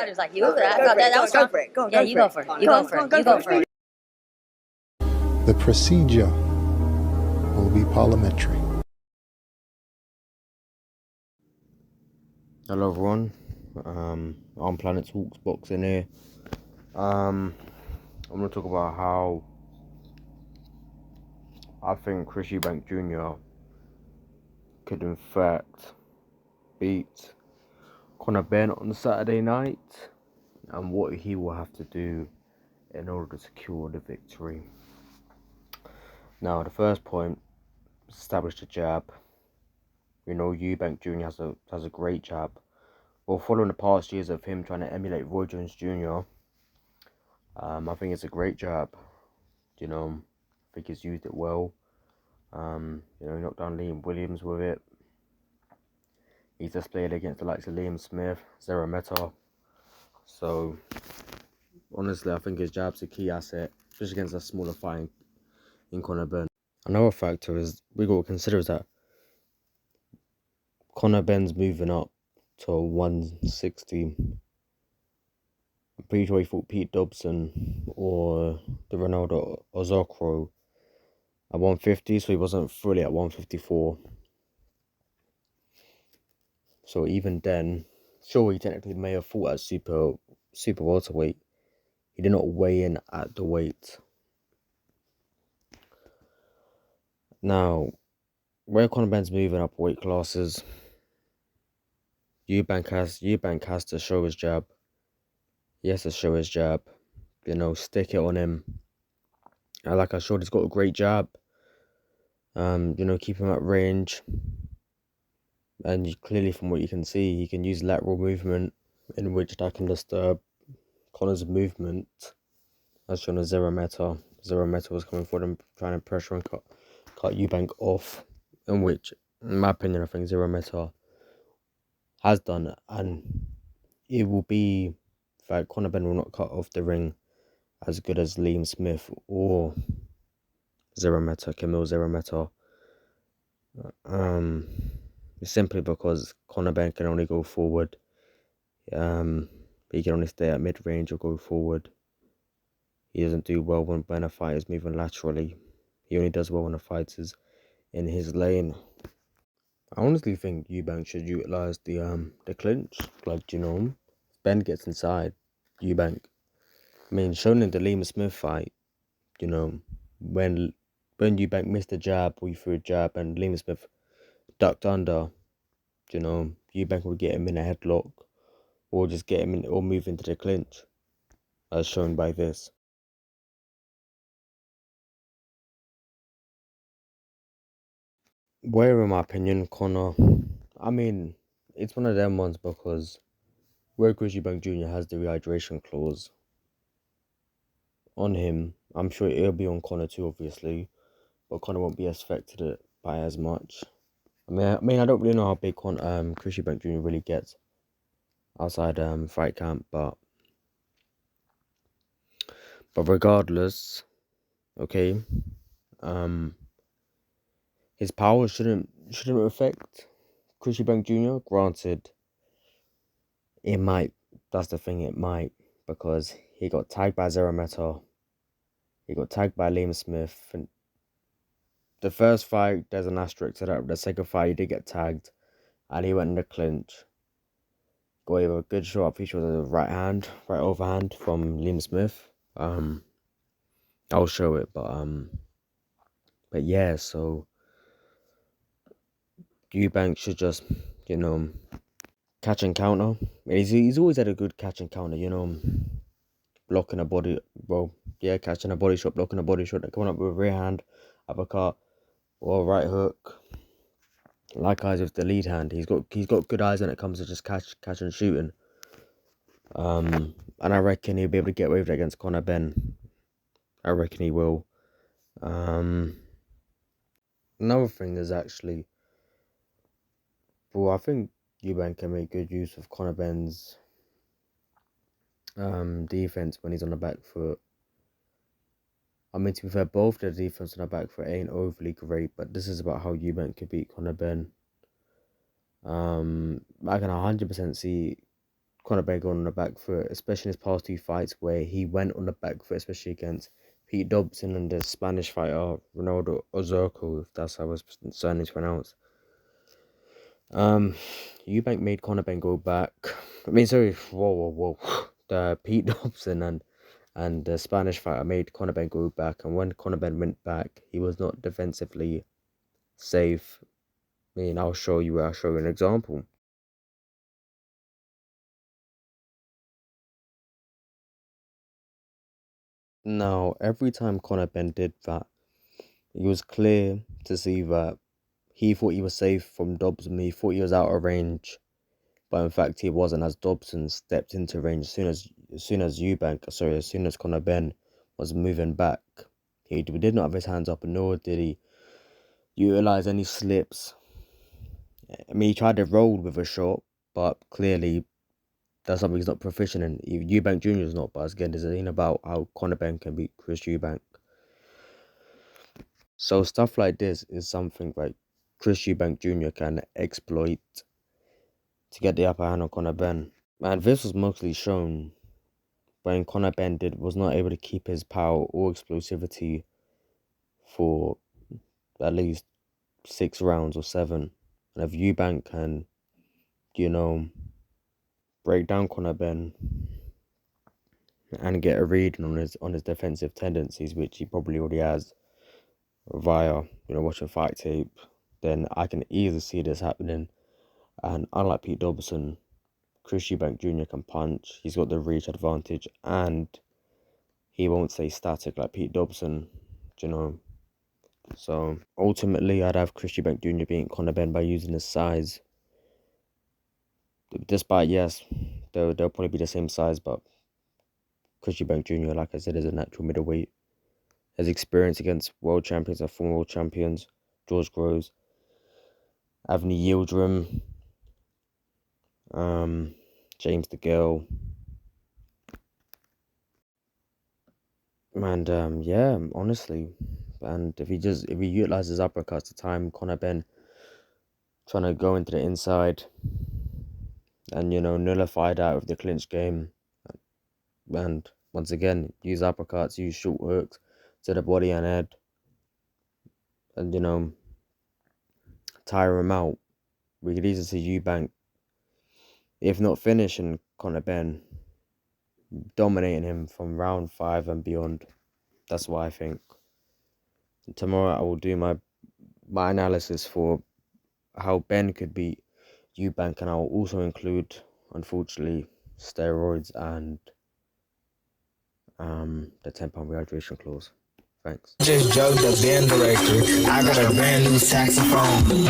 He was like, you go for that. I thought that was go for it. Go yeah, you go for it. You go for it. You go for it. The procedure will be parliamentary. Hello everyone, on Planet Talks Boxing here. I'm going to talk about how I think Eubank Jr. could in fact beat Conor Benn on Saturday night, and what he will have to do in order to secure the victory. Now, the first point, establish the jab. You know, Eubank Jr. has a great jab. Well, following the past years of him trying to emulate Roy Jones Jr., I think it's a great jab. You know, I think he's used it well. You know, he knocked down Liam Williams with it. He's displayed against the likes of Liam Smith, Zero Meta. So, honestly, I think his jab's a key asset, just against a smaller fight in Conor Benn. Another factor is we got to consider is that Conor Benn's moving up to 160. I'm pretty sure he fought Pete Dobson or the Ronaldo Ozokro at 150, so he wasn't fully at 154. So even then, sure, he technically may have fought at super welterweight. He did not weigh in at the weight. Now, where Conor Benn's moving up weight classes, Eubank has to show his jab. He has to show his jab. You know, stick it on him. And like I showed, he's got a great jab. You know, keep him at range. And clearly, from what you can see, he can use lateral movement in which that can disturb Conor's movement, as shown as Zero Meta. Zero Meta was coming for them, trying to pressure and cut Eubank off, in which, in my opinion, I think Zero Meta has done, and it will be that Conor Benn will not cut off the ring as good as Liam Smith or Zero Meta, Camille Zero Meta. Simply because Conor Benn can only go forward. He can only stay at mid-range or go forward. He doesn't do well when a fight is moving laterally. He only does well when a fight is in his lane. I honestly think Eubank should utilize the clinch. Like, you know, Benn gets inside Eubank. I mean, shown in the Liam Smith fight, you know, when Eubank missed a jab or he threw a jab and Liam Smith ducked under, you know, Eubank would get him in a headlock or just get him in or move into the clinch, as shown by this. Where, in my opinion, Conor, I mean, it's one of them ones because where Eubank Jr. has the rehydration clause on him, I'm sure it'll be on Conor too, obviously, but Conor won't be affected by as much. I mean, I don't really know how big Eubank Jr. really gets outside fight camp, but regardless, okay, his power shouldn't affect Eubank Jr. Granted, it might. That's the thing, it might, because he got tagged by Zero Meta. He got tagged by Liam Smith. And the first fight, there's an asterisk to that. The second fight, he did get tagged, and he went in the clinch. Got a good shot. I think it was a right overhand from Liam Smith. I'll show it, but yeah. So Eubank should just, you know, catch and counter. He's always had a good catch and counter, you know, blocking a body, catching a body shot, blocking a body shot, and coming up with a rear hand, uppercut, or right hook. Like eyes with the lead hand, he's got good eyes when it comes to just catch and shooting. And I reckon he'll be able to get away with it against Conor Benn. I reckon he will. Another thing is actually, well, I think Eubank can make good use of Conor Benn's defense when he's on the back foot. I mean, to be fair, both their defense on the back foot ain't overly great, but this is about how Eubank could beat Conor Benn. I can 100% see Conor Benn going on the back foot, especially in his past 2 fights where he went on the back foot, especially against Pete Dobson and the Spanish fighter Ronaldo Ozurko, if that's how his surname is pronounced. Eubank made Conor Benn go back. I mean, sorry, whoa. The Pete Dobson and the Spanish fighter made Conor Benn go back, and when Conor Benn went back, he was not defensively safe. I mean, I'll show you an example. Now, every time Conor Benn did that, it was clear to see that he thought he was safe from Dobson. He thought he was out of range, but in fact he wasn't, as Dobson stepped into range as soon as Conor Benn was moving back. He did not have his hands up, nor did he utilize any slips. I mean, he tried to roll with a shot, but clearly that's something he's not proficient in. Eubank Jr. is not, but again, there's a thing about how Conor Benn can beat Chris Eubank. So stuff like this is something like Chris Eubank Jr. can exploit to get the upper hand on Conor Benn. And this was mostly shown when Conor Benn was not able to keep his power or explosivity for at least 6 rounds or 7. And if Eubank can, break down Conor Benn and get a read on his defensive tendencies, which he probably already has via watching fight tape, then I can easily see this happening. And unlike Pete Dobson, Chris Eubank Jr. can punch. He's got the reach advantage, and he won't stay static like Pete Dobson, So ultimately, I'd have Chris Eubank Jr. beating Conor Benn by using his size. Despite, yes, they'll probably be the same size, but Chris Eubank Jr., like I said, is a natural middleweight. His experience against world champions and former world champions, George Groves, Anthony Yildirim, James DeGale, and yeah, honestly, and if he utilizes uppercuts to time Conor Benn trying to go into the inside and nullify that with the clinch game, and once again use uppercuts, use short hooks to the body and head, and tire him out, we could easily see Eubank, if not finishing Conor Benn, dominating him from round 5 and beyond. That's what I think. And tomorrow I will do my analysis for how Benn could beat Eubank, and I will also include, unfortunately, steroids and the 10-pound rehydration clause. Thanks. Just joke the band director. I got a brand new saxophone.